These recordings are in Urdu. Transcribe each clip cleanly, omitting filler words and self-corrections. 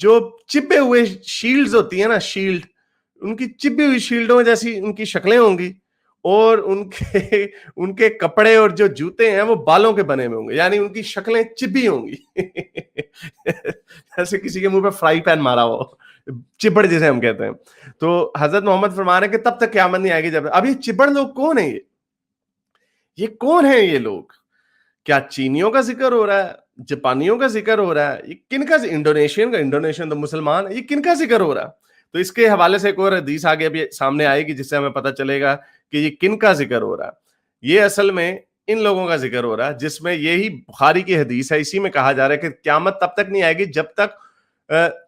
جو چپے ہوئے شیلڈز ہوتی ہیں نا, شیلڈ, ان کی چپی ہوئی شیلڈوں جیسی ان کی شکلیں ہوں گی, اور ان کے کپڑے اور جو جوتے ہیں وہ بالوں کے بنے ہوئے ہوں گے, یعنی ان کی شکلیں چپی ہوں گی جیسے کسی کے منہ پہ فرائی پین مارا ہو, چپڑ جسے ہم کہتے ہیں. تو حضرت محمد فرما رہے ہیں کہ تب تک قیامت نہیں آئے گی جب. اب یہ چپڑ لوگ کون ہیں؟ یہ کون ہیں یہ لوگ؟ کیا چینیوں کا ذکر ہو رہا ہے, جاپانیوں کا ذکر ہو رہا ہے, یہ کن کا, انڈونیشین تو مسلمان ہے, یہ کن کا ذکر ہو رہا ہے؟ تو اس کے حوالے سے ایک اور حدیث آگے ابھی سامنے آئے گی جس سے ہمیں پتہ چلے گا کہ یہ کن کا ذکر ہو رہا ہے. یہ اصل میں ان لوگوں کا ذکر ہو رہا ہے جس میں یہی بخاری کی حدیث ہے, اسی میں کہا جا رہا ہے کہ قیامت تب تک نہیں آئے گی جب تک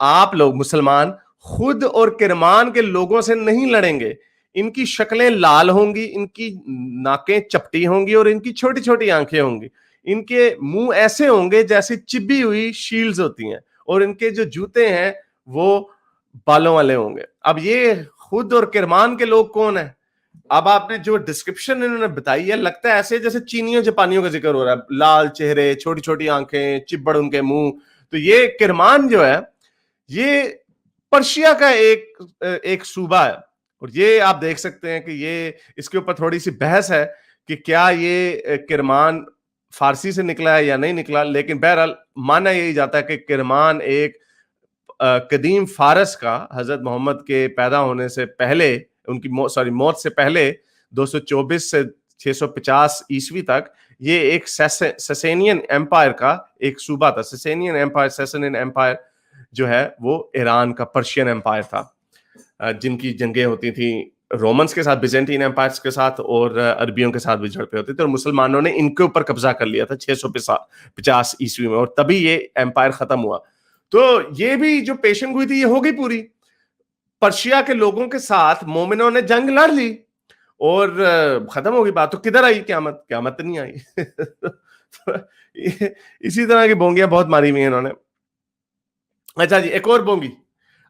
آپ لوگ مسلمان خود اور کرمان کے لوگوں سے نہیں لڑیں گے. ان کی شکلیں لال ہوں گی, ان کی ناکیں چپٹی ہوں گی, اور ان کی چھوٹی چھوٹی آنکھیں ہوں گی, ان کے منہ ایسے ہوں گے جیسے چبی ہوئی شیلڈز ہوتی ہیں, اور ان کے جو جوتے ہیں وہ بالوں والے ہوں گے. اب یہ خود اور کرمان کے لوگ کون ہیں؟ اب آپ نے جو ڈسکرپشن انہوں نے بتائی ہے لگتا ہے ایسے جیسے چینیوں جاپانیوں کا ذکر ہو رہا ہے, لال چہرے, چھوٹی چھوٹی آنکھیں, چبڑ ان کے منہ. تو یہ کرمان جو ہے یہ پرشیا کا ایک صوبہ ہے, اور یہ آپ دیکھ سکتے ہیں کہ یہ اس کے اوپر تھوڑی سی بحث ہے کہ کیا یہ کرمان فارسی سے نکلا ہے یا نہیں نکلا, لیکن بہرحال مانا یہی جاتا ہے کہ کرمان ایک قدیم فارس کا, حضرت محمد کے پیدا ہونے سے پہلے, ان کی موت سے پہلے 224 سے 650 عیسوی تک یہ ایک سسینین ایمپائر کا ایک صوبہ تھا. سسینین ایمپائر, سسینین ایمپائر جو ہے وہ ایران کا پرشین ایمپائر تھا, جن کی جنگیں ہوتی تھیں رومنس کے ساتھ, بیزنٹین ایمپائرز کے ساتھ, اور عربیوں کے ساتھ بھی جھڑپیں ہوتی تھیں, اور مسلمانوں نے ان کے اوپر قبضہ کر لیا تھا 650 عیسوی میں, اور تبھی یہ ایمپائر ختم ہوا. تو یہ بھی جو پیشن گوئی تھی یہ ہو گئی پوری. پرشیا کے لوگوں کے ساتھ مومنوں نے جنگ لڑ لی اور ختم ہو گئی بات. تو کدھر آئی قیامت؟ قیامت نہیں آئی. اسی طرح کی بونگیاں بہت ماری ہوئی ہیں انہوں نے. اچھا جی, ایک اور بونگی.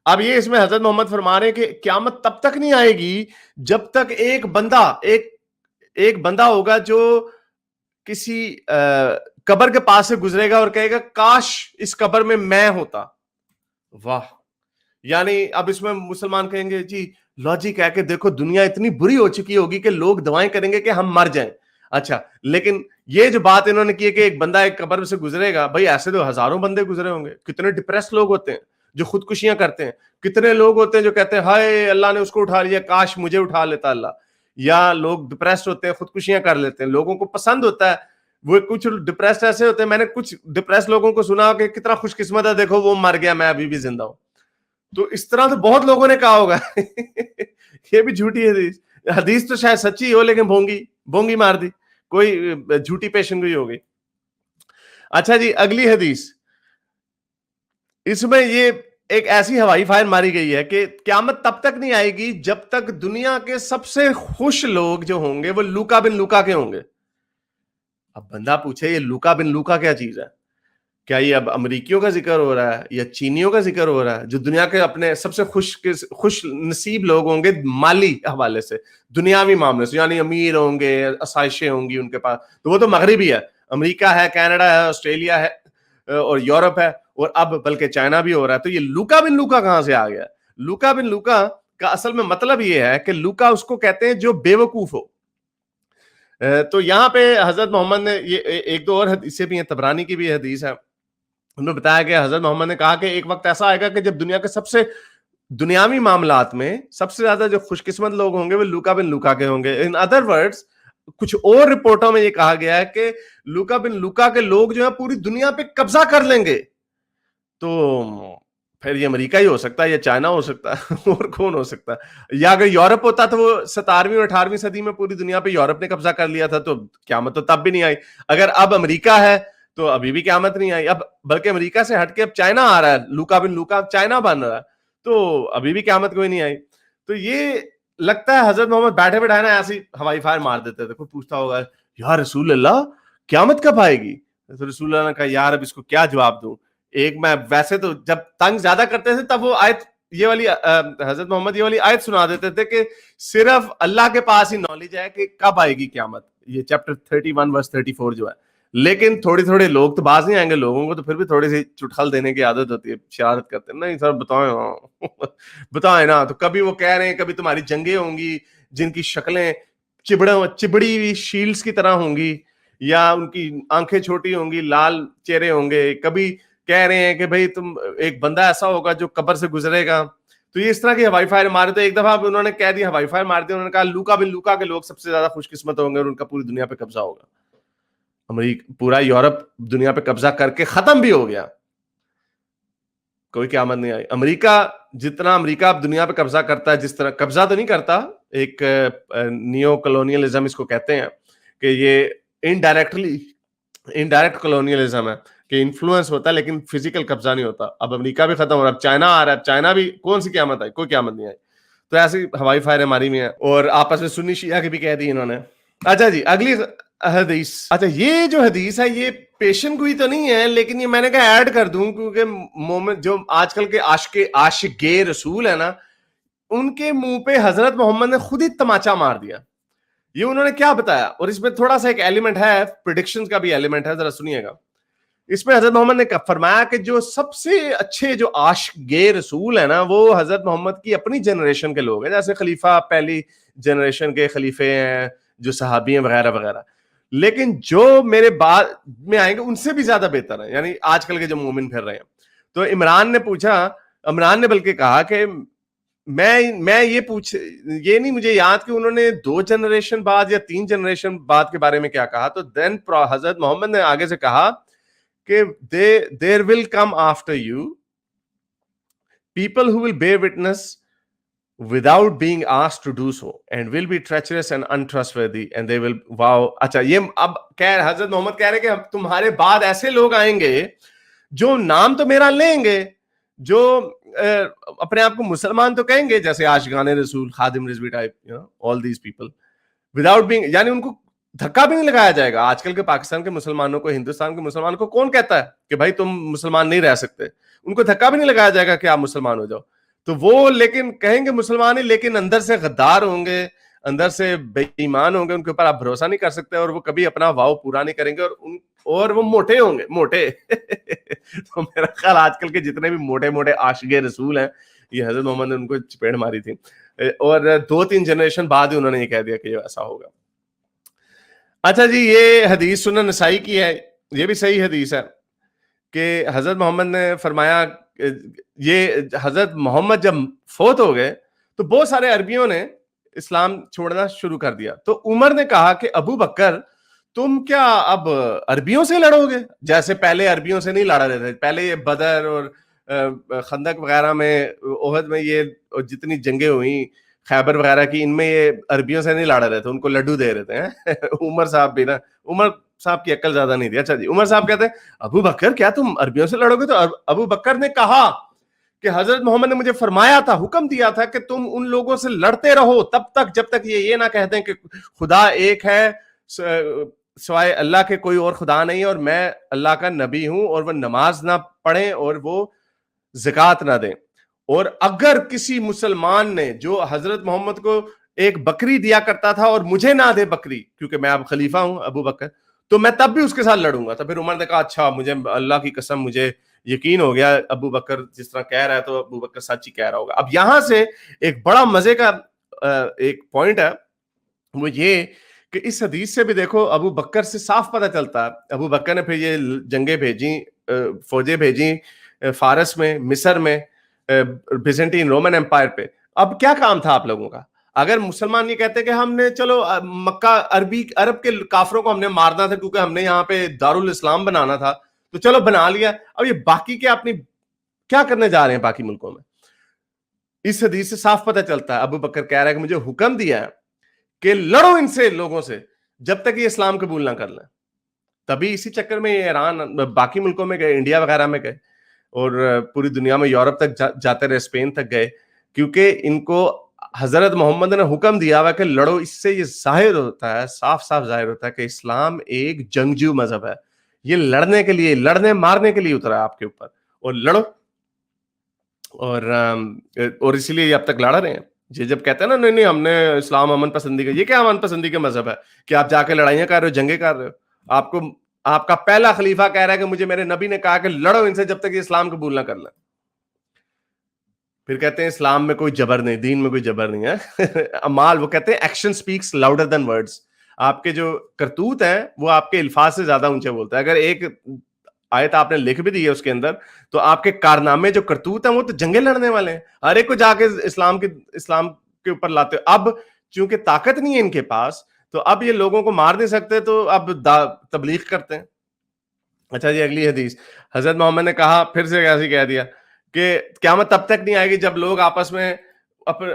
اب یہ اس میں حضرت محمد فرما رہے ہیں کہ قیامت تب تک نہیں آئے گی جب تک ایک بندہ ہوگا جو کسی قبر کے پاس سے گزرے گا اور کہے گا کاش اس قبر میں میں ہوتا. واہ, یعنی اب اس میں مسلمان کہیں گے جی لاجک ہے کہ دیکھو دنیا اتنی بری ہو چکی ہوگی کہ لوگ دعائیں کریں گے کہ ہم مر جائیں. اچھا, لیکن یہ جو بات انہوں نے کی ہے کہ ایک بندہ ایک قبر سے گزرے گا, بھائی ایسے تو ہزاروں بندے گزرے ہوں گے. کتنے ڈپریس لوگ ہوتے ہیں جو خودکشیاں کرتے ہیں, کتنے لوگ ہوتے ہیں جو کہتے ہیں ہائے اللہ نے اس کو اٹھا لیا, کاش مجھے اٹھا لیتا اللہ. یا لوگ ڈپریسڈ ہوتے ہیں, خودکشیاں کر لیتے ہیں, لوگوں کو پسند ہوتا ہے. وہ کچھ ڈپریسڈ ایسے ہوتے ہیں, میں نے کچھ ڈپریس لوگوں کو سنا کہ کتنا خوش قسمت ہے, دیکھو وہ مر گیا میں ابھی بھی زندہ ہوں. تو اس طرح تو بہت لوگوں نے کہا ہوگا. یہ بھی جھوٹی حدیث تو شاید سچی ہو لیکن بونگی مار دی, کوئی جھوٹی پیشن گوئی ہو گئی. اچھا جی, اگلی حدیث, اس میں یہ ایک ایسی ہوائی فائر ماری گئی ہے کہ قیامت تب تک نہیں آئے گی جب تک دنیا کے سب سے خوش لوگ جو ہوں گے وہ لوکا بن لوکا کے ہوں گے. اب بندہ پوچھے یہ لوکا بن لوکا کیا چیز ہے؟ کیا یہ اب امریکیوں کا ذکر ہو رہا ہے یا چینیوں کا ذکر ہو رہا ہے جو دنیا کے اپنے سب سے خوش نصیب لوگ ہوں گے مالی حوالے سے, دنیاوی معاملے سے, یعنی امیر ہوں گے, آسائشیں ہوں گی ان کے پاس, تو وہ تو مغربی ہے, امریکہ ہے, کینیڈا ہے, آسٹریلیا ہے اور یورپ ہے, اور اب بلکہ چائنا بھی ہو رہا ہے. تو یہ لوکا بن لوکا کہاں سے آ گیا؟ لوکا بن لوکا کا اصل میں مطلب یہ ہے کہ لوکا اس کو کہتے ہیں جو بے وقوف ہو. تو یہاں پہ حضرت محمد نے یہ ایک دو اور حدیثیں بھی ہیں, طبرانی کی بھی حدیث ہے, انہوں نے بتایا کہ حضرت محمد نے کہا کہ ایک وقت ایسا آئے گا کہ جب دنیا کے سب سے دنیاوی معاملات میں سب سے زیادہ جو خوش قسمت لوگ ہوں گے وہ لوکا بن لوکا کے ہوں گے. ان ادر ورڈز کچھ اور رپورٹوں میں یہ کہا گیا ہے کہ لوکا بن لوکا کے لوگ جو ہے پوری دنیا پہ قبضہ کر لیں گے. تو پھر یہ امریکہ ہی ہو سکتا ہے یا چائنا ہو سکتا ہے, اور کون ہو سکتا ہے؟ یا اگر یورپ ہوتا تو وہ 17ویں اور 18ویں صدی میں پوری دنیا پہ یورپ نے قبضہ کر لیا تھا, تو قیامت تو تب بھی نہیں آئی. اگر اب امریکہ ہے تو ابھی بھی قیامت نہیں آئی. اب بلکہ امریکہ سے ہٹ کے اب چائنا آ رہا ہے, لوکا بن لوکا چائنا بن رہا ہے, تو ابھی بھی قیامت کوئی نہیں آئی. تو یہ لگتا ہے حضرت محمد بیٹھے بیٹھائے نا ایسی ہوائی فائر مار دیتے تھے. کوئی پوچھتا ہوگا یا رسول اللہ قیامت کب آئے گی؟ تو رسول اللہ نے کہا یار اب اس کو کیا جواب دوں. ایک میں ویسے تو جب تنگ زیادہ کرتے تھے تب وہ آیت یہ والی حضرت محمد یہ والی آیت سنا دیتے تھے کہ صرف اللہ کے پاس ہی نالج ہے کہ کب آئے گی قیامت, یہ چیپٹر 31 ورس 34 جو ہے. لیکن تھوڑی تھوڑی لوگ تو باز نہیں آئیں گے, لوگوں کو تو پھر بھی تھوڑی سی چٹخل دینے کی عادت ہوتی ہے, شرارت کرتے ہیں, نہیں سر بتائیں بتائیں نا, تو کبھی وہ کہہ رہے ہیں کبھی تمہاری جنگیں ہوں گی جن کی شکلیں چبڑی ہوئی شیلڈز کی طرح ہوں گی, یا ان کی آنکھیں چھوٹی ہوں گی, لال چہرے ہوں گے, کبھی کہہ رہے ہیں کہ بھائی تم ایک بندہ ایسا ہوگا جو قبر سے گزرے گا. تو یہ اس طرح کے ہوائی فائر مارے. تو ایک دفعہ انہوں نے کہہ دیا ہوائی فائر مار دیا, انہوں نے کہا لوکا بن لوکا کے لوگ سب سے زیادہ خوش قسمت ہوں گے اور ان کا پوری دنیا پہ قبضہ ہوگا. امریکہ پورا یورپ دنیا پہ قبضہ کر کے ختم بھی ہو گیا, کوئی قیامت نہیں آئی. امریکہ جتنا امریکہ اب دنیا پہ قبضہ کرتا ہے, جس طرح قبضہ تو نہیں کرتا, ایک نیو کلونیلزم اس کو کہتے ہیں, کہ یہ انڈائریکٹ کلونیلزم ہے, کہ انفلوئنس ہوتا ہے لیکن فزیکل قبضہ نہیں ہوتا. اب امریکہ بھی ختم ہو رہا ہے, اب چائنا آ رہا ہے, چائنا بھی کون سی قیامت آئی, کوئی قیامت نہیں آئی. تو ایسی ہوائی فائر ہماری میں ہے, اور آپس میں سنی شیعہ کی بھی کہہ دی انہوں نے. اچھا جی اگلی حدیث. اچھا یہ جو حدیث ہے یہ پیشن گوئی تو نہیں ہے, لیکن یہ میں نے کہا ایڈ کر دوں, کیونکہ مومن جو آج کل کے عاشق رسول ہے نا, ان کے منہ پہ حضرت محمد نے خود ہی تماچا مار دیا. یہ انہوں نے کیا بتایا, اور اس میں تھوڑا سا ایک ایلیمنٹ ہے, پریڈکشن کا بھی ایلیمنٹ ہے, ذرا سنیے گا. اس میں حضرت محمد نے فرمایا کہ جو سب سے اچھے جو عاشق رسول ہیں نا, وہ حضرت محمد کی اپنی جنریشن کے لوگ ہیں, جیسے خلیفہ پہلی جنریشن کے خلیفے ہیں, جو صحابی ہیں وغیرہ وغیرہ. لیکن جو میرے بعد میں آئیں گے ان سے بھی زیادہ بہتر ہیں, یعنی آج کل کے جو مومن پھر رہے ہیں. تو عمران نے پوچھا, عمران نے بلکہ کہا کہ میں یہ نہیں مجھے یاد کہ انہوں نے 2 جنریشن بعد یا 3 جنریشن بعد کے بارے میں کیا کہا. تو دین حضرت محمد نے آگے سے کہا کہ there will come after you people who will bear witness without being asked to do so and will be treacherous and untrustworthy and they will wow. اچھا یہ اب حضرت محمد کہہ رہے کہ تمہارے بعد ایسے لوگ آئیں گے جو نام تو میرا لیں گے, جو اپنے آپ کو مسلمان تو کہیں گے, جیسے Ashiqan Rasool, Khadim Rizvi type, all these people without being, یعنی ان کو دھکا بھی نہیں لگایا جائے گا. آج کل کے پاکستان کے مسلمانوں کو, ہندوستان کے مسلمانوں کو کون کہتا ہے کہ بھائی تم مسلمان نہیں رہ سکتے, ان کو دھکا بھی نہیں لگایا جائے گا کہ آپ مسلمان ہو جاؤ. تو وہ لیکن کہیں گے مسلمان ہی, لیکن اندر سے غدار ہوں گے, اندر سے بے ایمان ہوں گے, ان کے اوپر آپ بھروسہ نہیں کر سکتے, اور وہ کبھی اپنا واؤ پورا نہیں کریں گے, اور وہ موٹے ہوں گے, موٹے. تو میرا خیال آج کل کے جتنے بھی موٹے موٹے عاشق رسول ہیں, یہ حضرت محمد نے ان کو چپیڑ ماری تھی, اور 2-3 جنریشن بعد ہی انہوں نے یہ کہہ دیا کہ یہ ایسا ہوگا. اچھا جی یہ حدیث سنن نسائی کی ہے, یہ بھی صحیح حدیث ہے کہ حضرت محمد نے فرمایا, یہ حضرت محمد جب فوت ہو گئے تو بہت سارے عربیوں نے اسلام چھوڑنا شروع کر دیا. تو عمر نے کہا کہ ابو بکر تم کیا اب عربیوں سے لڑو گے, جیسے پہلے عربیوں سے نہیں لڑا رہے تھے. پہلے یہ بدر اور خندق وغیرہ میں, احد میں, یہ جتنی جنگیں ہوئیں خیبر وغیرہ کی, ان میں یہ عربیوں سے نہیں لڑا رہے تھے, ان کو لڈو دے رہے تھے. عمر صاحب بھی نا, عمر صاحب کی عقل زیادہ نہیں تھی. اچھا جی عمر صاحب کہتے ہیں ابو بکر کیا تم عربیوں سے لڑو گے؟ تو ابو بکر نے کہا کہ حضرت محمد نے مجھے فرمایا تھا, حکم دیا تھا کہ تم ان لوگوں سے لڑتے رہو تب تک جب تک یہ نہ کہتے ہیں کہ خدا ایک ہے, سوائے اللہ کے کوئی اور خدا نہیں, اور میں اللہ کا نبی ہوں, اور وہ نماز نہ پڑھیں اور وہ زکوٰۃ نہ دیں. اور اگر کسی مسلمان نے جو حضرت محمد کو ایک بکری دیا کرتا تھا اور مجھے نہ دے بکری, کیونکہ میں اب خلیفہ ہوں ابو بکر, تو میں تب بھی اس کے ساتھ لڑوں گا. تو پھر عمر نے کہا اچھا مجھے اللہ کی قسم مجھے یقین ہو گیا, ابو بکر جس طرح کہہ رہا ہے تو ابو بکر سچ ہی کہہ رہا ہوگا. اب یہاں سے ایک بڑا مزے کا ایک پوائنٹ ہے, وہ یہ کہ اس حدیث سے بھی دیکھو ابو بکر سے صاف پتہ چلتا ہے. ابو بکر نے پھر یہ جنگیں بھیجی, فوجیں بھیجی فارس میں, مصر میں, بیزنٹین رومن امپائر پہ. اب کیا کام تھا آپ لوگوں کا؟ اگر مسلمان یہ کہتے کہ ہم نے چلو مکہ عرب کے کافروں کو ہم نے مارنا تھا کیونکہ ہم نے یہاں پہ دارالاسلام بنانا تھا, تو چلو بنا لیا, اب یہ باقی کے اپنی کیا کرنے جا رہے ہیں باقی ملکوں میں؟ اس حدیث سے صاف پتہ چلتا ہے ابو بکر کہہ رہا ہے کہ مجھے حکم دیا ہے کہ لڑو ان سے لوگوں سے جب تک یہ اسلام قبول نہ کر لیں. تبھی اسی چکر میں یہ ایران باقی ملکوں میں گئے, انڈیا وغیرہ میں گئے, اور پوری دنیا میں یورپ تک جاتے رہے, اسپین تک گئے, کیونکہ ان کو حضرت محمد نے حکم دیا ہوا کہ لڑو. اس سے یہ ظاہر ہوتا ہے, صاف صاف ظاہر ہوتا ہے کہ اسلام ایک جنگجو مذہب ہے. یہ لڑنے کے لیے, لڑنے مارنے کے لیے اترا ہے آپ کے اوپر, اور لڑو. اور اسی لیے یہ اب تک لڑ رہے ہیں. یہ جب کہتے ہیں نا نہیں ہم نے اسلام امن پسندی کا, یہ کیا امن پسندی کا مذہب ہے کہ آپ جا کے لڑائیاں کر رہے ہو, جنگیں کر رہے ہو؟ آپ کو آپ کا پہلا خلیفہ کہہ رہا ہے کہ مجھے میرے نبی نے کہا کہ لڑو ان سے جب تک یہ اسلام قبول نہ کر لیں. پھر کہتے ہیں اسلام میں کوئی جبر نہیں, دین میں کوئی جبر نہیں ہے. اعمال, وہ کہتے ہیں action specs louder than words. آپ کے جو کرتوت ہیں وہ آپ کے الفاظ سے زیادہ اونچے بولتا ہے. اگر ایک آیت آپ نے لکھ بھی دی ہے اس کے اندر, تو آپ کے کارنامے جو کرتوت ہیں وہ تو جنگیں لڑنے والے ہیں, ہر ایک کو جا کے اسلام کے اوپر لاتے. اب چونکہ طاقت نہیں ہے ان کے پاس, تو اب یہ لوگوں کو مار نہیں سکتے, تو اب تبلیغ کرتے ہیں. اچھا جی, اگلی حدیث. حضرت محمد نے کہا, پھر سے ایسے کہہ دیا کہ قیامت تب تک نہیں آئے گی جب لوگ آپس میں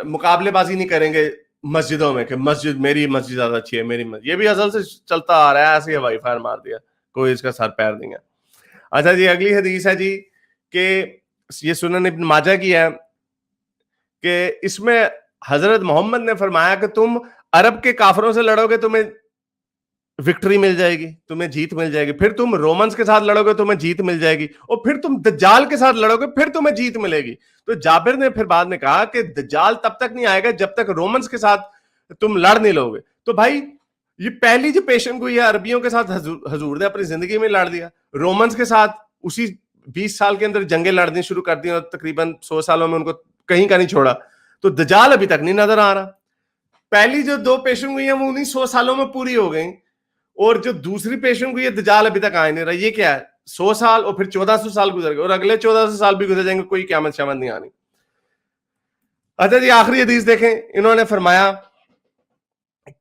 مقابلے بازی نہیں کریں گے مسجدوں میں کہ مسجد, میری مسجد زیادہ اچھی ہے, میری مسجد. یہ بھی ازل سے چلتا آ رہا ہے, ایسے ہوائی فائر مار دیا, کوئی اس کا سر پیر نہیں ہے. اچھا جی, اگلی حدیث ہے جی کہ یہ سنن ابن ماجہ کی ہے کہ اس میں حضرت محمد نے فرمایا کہ تم عرب کے کافروں سے لڑو گے تمہیں وکٹری مل جائے گی, تمہیں جیت مل جائے گی. پھر تم رومنز کے ساتھ لڑو گے تمہیں جیت مل جائے گی, اور پھر تم دجال کے ساتھ لڑو گے پھر تمہیں جیت ملے گی. تو جابر نے پھر بعد میں کہا کہ دجال تب تک نہیں آئے گا جب تک رومنز کے ساتھ تم لڑ نہیں لو گے. تو بھائی یہ پہلی جو پیشن گوئی ہے عربیوں کے ساتھ حضور نے اپنی زندگی میں لڑ دیا, رومنز کے ساتھ اسی 20 سال کے اندر جنگیں لڑنی شروع کر دی, اور تقریباً 100 سالوں میں ان کو کہیں کا نہیں چھوڑا. تو دجال ابھی تک نہیں نظر آ رہا. پہلی جو 2 پیشن گوئی ہیں وہ 100 سالوں میں پوری ہو گئی, اور جو دوسری پیشن گوئی ہے دجال ابھی تک آئے نہیں رہا. یہ کیا ہے, 100 سال اور پھر 1400 سال گزر گئے, اور اگلے 1400 سال بھی گزر جائیں گے, کوئی قیامت شامت نہیں آنی. اچھا جی, آخری حدیث دیکھیں. انہوں نے فرمایا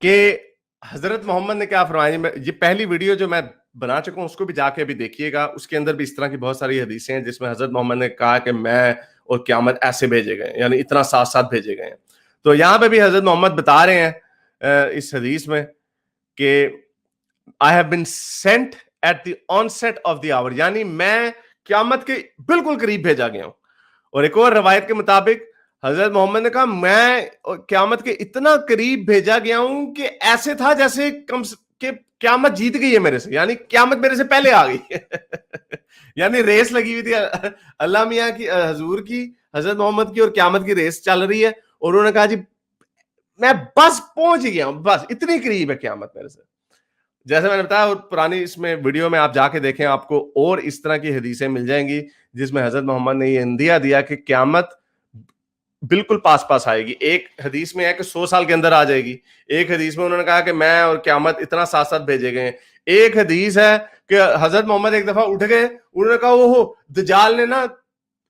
کہ حضرت محمد نے کیا فرمایا. یہ پہلی ویڈیو جو میں بنا چکا ہوں اس کو بھی جا کے ابھی دیکھیے گا, اس کے اندر بھی اس طرح کی بہت ساری حدیثیں ہیں جس میں حضرت محمد نے کہا کہ میں اور قیامت ایسے بھیجے گئے, یعنی اتنا ساتھ ساتھ بھیجے گئے ہیں. تو یہاں پہ بھی حضرت محمد بتا رہے ہیں اس حدیث میں کہ I have been sent at the onset of the hour, یعنی میں قیامت کے بالکل قریب بھیجا گیا ہوں. اور ایک اور روایت کے مطابق حضرت محمد نے کہا میں قیامت کے اتنا قریب بھیجا گیا ہوں کہ ایسے تھا جیسے کہ قیامت جیت گئی ہے میرے سے, یعنی قیامت میرے سے پہلے آ گئی. یعنی ریس لگی ہوئی تھی اللہ میاں کی, حضور کی, حضرت محمد کی, اور قیامت کی ریس چل رہی ہے, اور انہوں نے کہا جی میں بس پہنچ گیا ہوں, بس اتنی قریب ہے قیامت میرے سے. جیسے میں نے بتایا, اور پرانی اس میں ویڈیو میں آپ جا کے دیکھیں, آپ کو اور اس طرح کی حدیثیں مل جائیں گی جس میں حضرت محمد نے یہ اندیا دیا کہ قیامت بالکل پاس آئے گی. ایک حدیث میں ہے کہ 100 سال کے اندر آ جائے گی, ایک حدیث میں انہوں نے کہا کہ میں اور قیامت اتنا ساتھ ساتھ بھیجے گئے ہیں. ایک حدیث ہے کہ حضرت محمد ایک دفعہ اٹھ گئے, انہوں نے کہا وہ دجال نے نا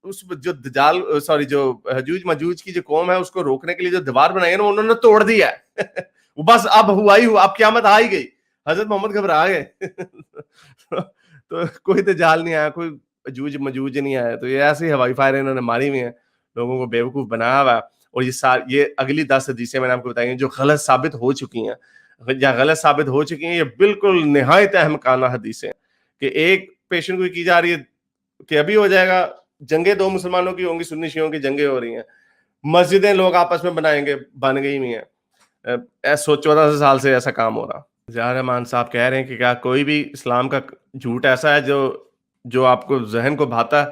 اس جو دجال جو حجوج مجوج کی جو قوم ہے اس کو روکنے کے لیے جو دیوار بنائی ہے نا انہوں نے توڑ دیا ہے. بس اب ہوا ہی ہوا, اب قیامت آ ہی گئی. حضرت محمد گھبرا گئے. تو کوئی دجال نہیں آیا, کوئی حجوج مجوج نہیں آیا. تو یہ ایسی ہوائی فائر انہوں نے ماری ہوئی ہیں, لوگوں کو بیوقوف بنایا ہوا. اور یہ اگلی 10 حدیثیں میں نے آپ کو بتائی ہیں جو غلط ثابت ہو چکی ہیں, یا غلط ثابت ہو چکی ہیں. یہ بالکل نہایت احمقانہ حدیثیں کہ ایک پیشن گوئی کی جا رہی ہے کہ ابھی ہو جائے گا, جنگیں 2 مسلمانوں کی ہوں گی, سنی شیعوں کی جنگیں ہو رہی ہیں, مسجدیں لوگ آپس میں بنائیں گے, بن گئی ہوئی ہیں. 1400 سال سے ایسا کام ہو رہا. ظاہر رحمان صاحب کہہ رہے ہیں کہ کیا کوئی بھی اسلام کا جھوٹ ایسا ہے جو آپ کو ذہن کو بھاتا؟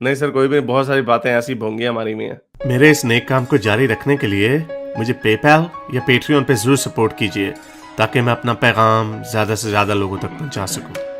نہیں سر, کوئی بھی, بہت ساری باتیں ایسی بھونگیاں ہماری میں ہیں. میرے اس نیک کام کو جاری رکھنے کے لیے مجھے پے پیل یا پیٹریون پہ ضرور سپورٹ کیجیے تاکہ میں اپنا پیغام زیادہ سے زیادہ لوگوں تک پہنچا سکوں.